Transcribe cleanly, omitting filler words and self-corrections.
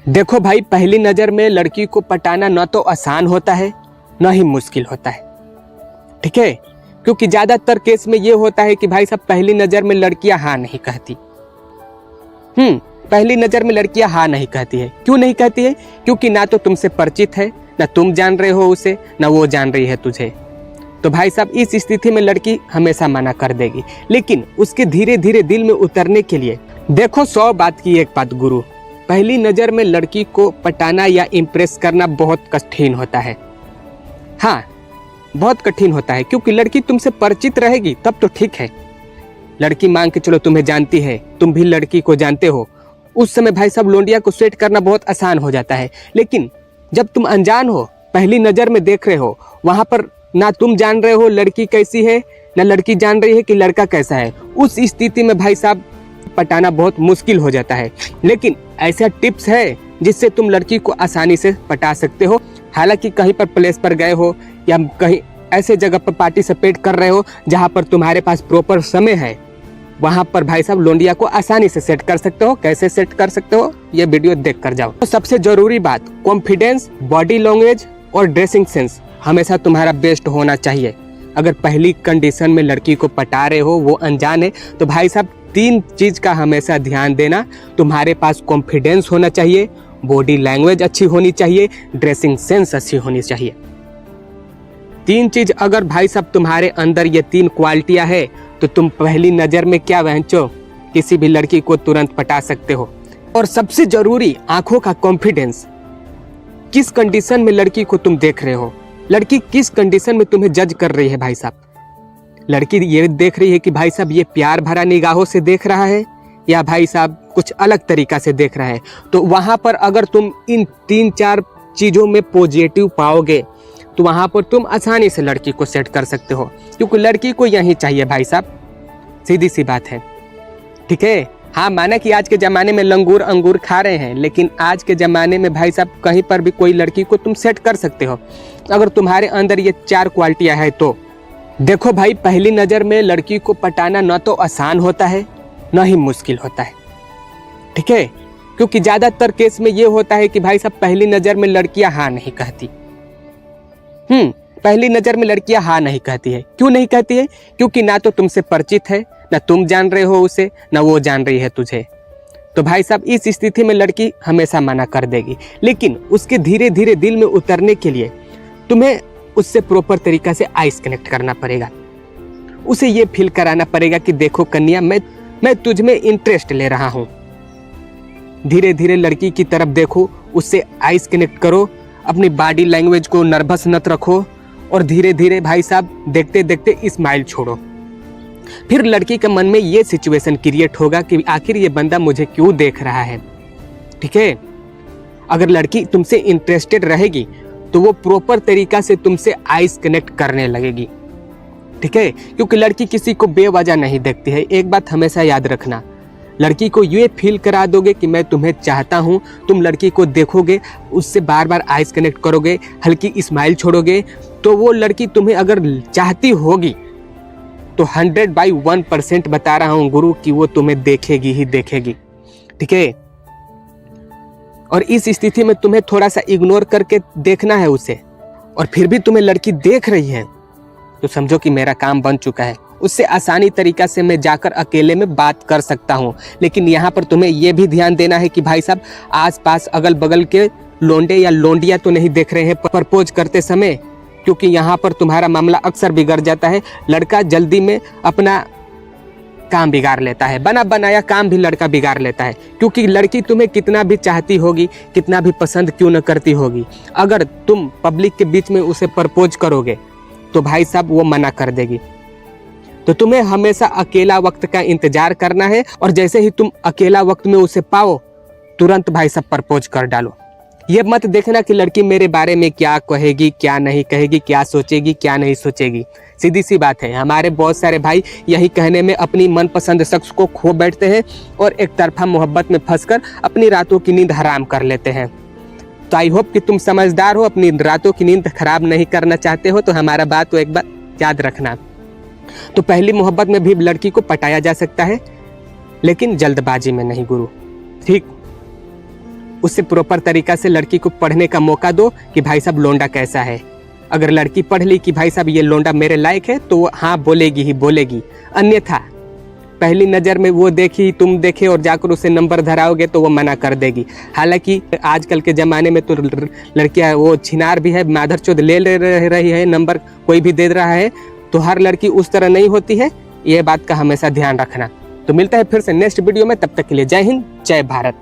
देखो भाई, पहली नज़र में लड़की को पटाना न तो आसान होता है न ही मुश्किल होता है, ठीक है। क्योंकि ज़्यादातर केस में ये होता है कि भाई साहब पहली नज़र में लड़कियां हाँ नहीं कहती। पहली नज़र में लड़कियां हाँ नहीं कहती है। क्यों नहीं कहती है? क्योंकि ना तो तुमसे परिचित है, ना तुम जान रहे हो उसे, ना वो जान रही है तुझे। तो भाई साहब इस स्थिति में लड़की हमेशा मना कर देगी। लेकिन उसके धीरे धीरे दिल में उतरने के लिए देखो 100 बात की एक बात गुरु, पहली नज़र में लड़की को पटाना या इम्प्रेस करना बहुत कठिन होता है। हाँ, बहुत कठिन होता है, क्योंकि लड़की तुमसे परिचित रहेगी तब तो ठीक है। लड़की मान के चलो तुम्हें जानती है, तुम भी लड़की को जानते हो, उस समय भाई साहब लोंडिया को सेट करना बहुत आसान हो जाता है। लेकिन जब तुम अनजान हो, पहली नज़र में देख रहे हो, वहाँ पर ना तुम जान रहे हो लड़की कैसी है, ना लड़की जान रही है कि लड़का कैसा है। उस स्थिति में भाई साहब पटाना बहुत मुश्किल हो जाता है। लेकिन ऐसा टिप्स है जिससे तुम लड़की को आसानी से पटा सकते हो। हालांकि कहीं पर प्लेस पर गए हो या कहीं ऐसे जगह पर पार्टिसिपेट कर रहे हो जहां पर तुम्हारे पास प्रॉपर समय है, वहां पर भाई साहब लोंडिया को आसानी से सेट कर सकते हो। कैसे सेट कर सकते हो ये वीडियो देख कर जाओ। तो सबसे जरूरी बात, कॉन्फिडेंस, बॉडी लैंग्वेज और ड्रेसिंग सेंस हमेशा तुम्हारा बेस्ट होना चाहिए। अगर पहली कंडीशन में लड़की को पटा रहे हो, वो अनजान है, तो भाई साहब 3 चीज का हमेशा ध्यान देना। तुम्हारे पास कॉन्फिडेंस होना चाहिए, बॉडी लैंग्वेज अच्छी होनी चाहिए, ड्रेसिंग सेंस अच्छी होनी चाहिए। 3 चीज अगर भाई साहब तुम्हारे अंदर ये 3 क्वालिटियां है तो तुम पहली नजर में क्या बहनचो किसी भी लड़की को तुरंत पटा सकते हो। और सबसे जरूरी, आंखों का कॉन्फिडेंस। किस कंडीशन में लड़की को तुम देख रहे हो, लड़की किस कंडीशन में तुम्हें जज कर रही है भाई साहब। लड़की ये देख रही है कि भाई साहब ये प्यार भरा निगाहों से देख रहा है या भाई साहब कुछ अलग तरीका से देख रहा है। तो वहां पर अगर तुम इन 3-4 चीजों में पॉजिटिव पाओगे तो वहां पर तुम आसानी से लड़की को सेट कर सकते हो। क्योंकि लड़की को यही चाहिए भाई साहब, सीधी सी बात है, ठीक है। हाँ, माना कि आज के ज़माने में लंगूर अंगूर खा रहे हैं, लेकिन आज के ज़माने में भाई साहब कहीं पर भी कोई लड़की को तुम सेट कर सकते हो अगर तुम्हारे अंदर ये 4 क्वालिटियाँ हैं तो। देखो भाई, पहली नज़र में लड़की को पटाना न तो आसान होता है न ही मुश्किल होता है, ठीक है। क्योंकि ज़्यादातर केस में ये होता है कि भाई साहब पहली नज़र में लड़कियाँ हाँ नहीं कहती। पहली नज़र में लड़कियाँ हाँ नहीं कहती है। क्यों नहीं कहती है? क्योंकि ना तो तुमसे परिचित है, ना तुम जान रहे हो उसे, ना वो जान रही है तुझे। तो भाई साहब इस स्थिति में लड़की हमेशा मना कर देगी। लेकिन उसके धीरे धीरे दिल में उतरने के लिए तुम्हें उससे प्रॉपर तरीका से आइस कनेक्ट करना पड़ेगा। उसे ये फील कराना पड़ेगा कि देखो कन्या, मैं तुझ में इंटरेस्ट ले रहा हूँ। धीरे धीरे लड़की की तरफ देखो, उससे आइस कनेक्ट करो, अपनी बॉडी लैंग्वेज को नर्वस मत रखो और धीरे धीरे भाई साहब देखते देखते स्माइल छोड़ो। फिर लड़की के मन में ये सिचुएशन क्रिएट होगा कि आखिर ये बंदा मुझे क्यों देख रहा है, ठीक है। अगर लड़की तुमसे इंटरेस्टेड रहेगी तो वो प्रॉपर तरीका से तुमसे आइस कनेक्ट करने लगेगी, ठीक है। क्योंकि लड़की किसी को बेवजह नहीं देखती है। एक बात हमेशा याद रखना, लड़की को ये फील करा दोगे कि मैं तुम्हें चाहता हूँ, तुम लड़की को देखोगे, उससे बार बार आइस कनेक्ट करोगे, हल्की स्माइल छोड़ोगे, तो वो लड़की तुम्हें अगर चाहती होगी तो 100/1% बता रहा हूँ गुरु कि वो तुम्हें देखेगी ही देखेगी, ठीक है। और इस स्थिति में तुम्हें थोड़ा सा इग्नोर करके देखना है उसे, और फिर भी तुम्हें लड़की देख रही है तो समझो कि मेरा काम बन चुका है। उससे आसानी तरीका से मैं जाकर अकेले में बात कर सकता हूँ। लेकिन यहाँ पर तुम्हें यह भी ध्यान देना है कि भाई साहब आसपास अगल बगल के लोंडे या लोंडिया तो नहीं देख रहे हैं प्रपोज करते समय, क्योंकि यहाँ पर तुम्हारा मामला अक्सर बिगड़ जाता है। लड़का जल्दी में अपना काम बिगाड़ लेता है, बना बनाया काम भी लड़का बिगाड़ लेता है। क्योंकि लड़की तुम्हें कितना भी चाहती होगी, कितना भी पसंद क्यों न करती होगी, अगर तुम पब्लिक के बीच में उसे प्रपोज करोगे तो भाई साहब वो मना कर देगी। तो तुम्हें हमेशा अकेला वक्त का इंतजार करना है, और जैसे ही तुम अकेला वक्त में उसे पाओ तुरंत भाई साहब प्रपोज कर डालो। ये मत देखना कि लड़की मेरे बारे में क्या कहेगी, क्या नहीं कहेगी, क्या सोचेगी, क्या नहीं सोचेगी। सीधी सी बात है, हमारे बहुत सारे भाई यही कहने में अपनी मनपसंद शख्स को खो बैठते हैं और एक तरफा मोहब्बत में फंसकर अपनी रातों की नींद हराम कर लेते हैं। तो आई होप कि तुम समझदार हो, अपनी रातों की नींद खराब नहीं करना चाहते हो, तो हमारा बात तो एक बार याद रखना। तो पहली मोहब्बत में भी लड़की को पटाया जा सकता है, लेकिन जल्दबाजी में नहीं गुरु, ठीक। उससे प्रॉपर तरीका से लड़की को पढ़ने का मौका दो कि भाई साहब लोंडा कैसा है। अगर लड़की पढ़ ली कि भाई साहब ये लोंडा मेरे लायक है तो हाँ बोलेगी ही बोलेगी, अन्यथा पहली नज़र में वो देखी तुम देखे और जाकर उसे नंबर धराओगे तो वो मना कर देगी। हालांकि आजकल के ज़माने में तो लड़कियां वो छिनार भी है, माधरचोद ले रही है, नंबर कोई भी दे रहा है, तो हर लड़की उस तरह नहीं होती है, ये बात का हमेशा ध्यान रखना। तो मिलता है फिर से नेक्स्ट वीडियो में, तब तक के लिए जय हिंद जय भारत।